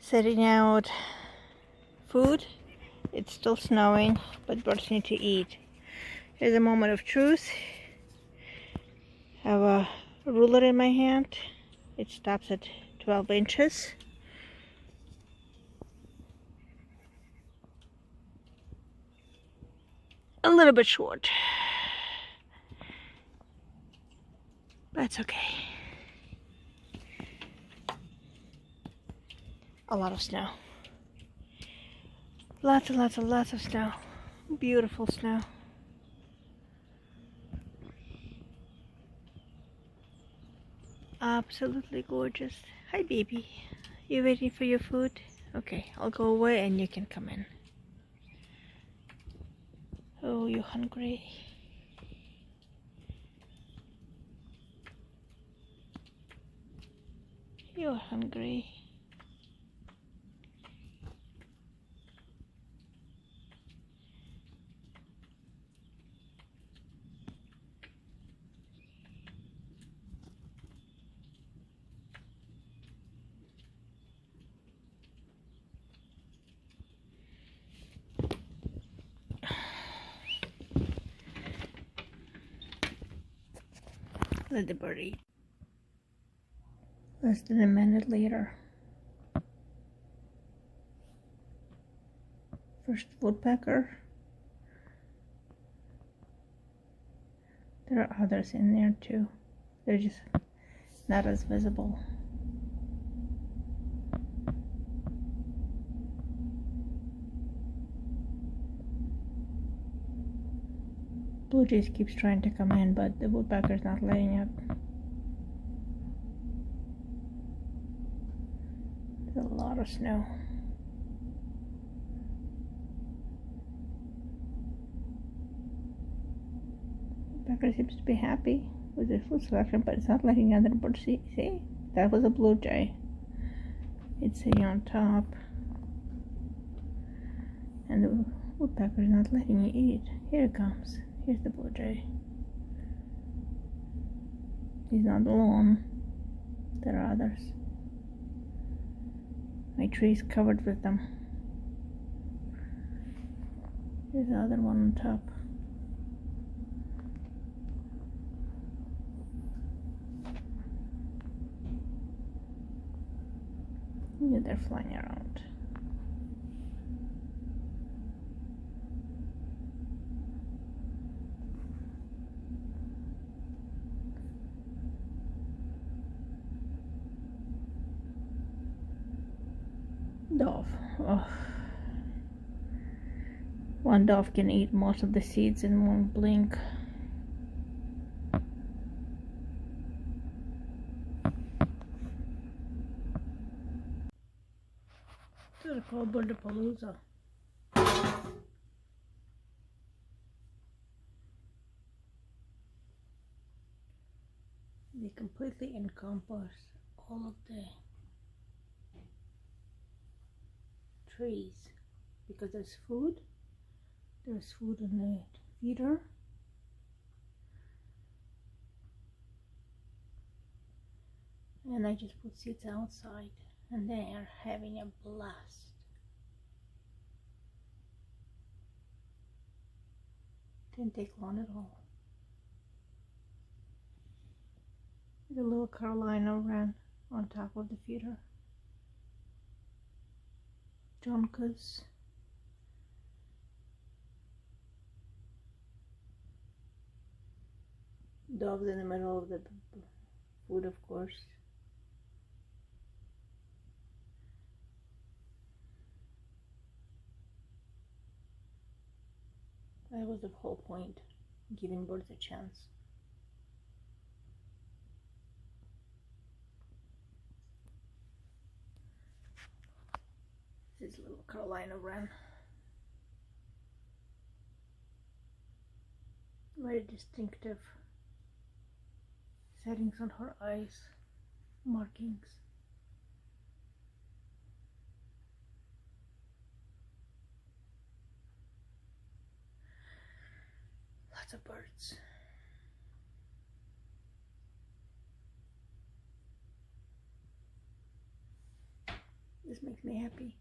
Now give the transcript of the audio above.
Setting out food. It's still snowing, but birds need to eat. Here's a moment of truth. I have a ruler in my hand. It stops at 12 inches. A little bit short. That's okay. A lot of snow. Lots and lots of snow. Beautiful snow. Absolutely gorgeous. Hi, baby. You waiting for your food? Okay, I'll go away and you can come in. Oh, you hungry? You're hungry. Let the bird eat. Less than a minute later. First woodpecker. There are others in there too. They're just not as visible. Blue jays keeps trying to come in, but the woodpecker's not letting it. There's a lot of snow. Woodpecker seems to be happy with the food selection, but it's not letting other birds see. See? That was a blue jay. It's sitting on top. And the woodpecker's not letting you eat. Here it comes. Here's the blue jay. He's not alone. There are others. My tree is covered with them. There's the other one on top. Yeah, they're flying around. Dove. Oh. One dove can eat most of the seeds in one blink. They're called Birdapalooza. They completely encompass all of the trees because there's food in the feeder, and I just put seeds outside and they are having a blast. Didn't take long at all. The little Carolina wren on top of the feeder. Juncus. Doves in the middle of the food, of course. That was the whole point, giving birds a chance. This little Carolina wren. Very distinctive settings on her eyes, markings. Lots of birds. This makes me happy.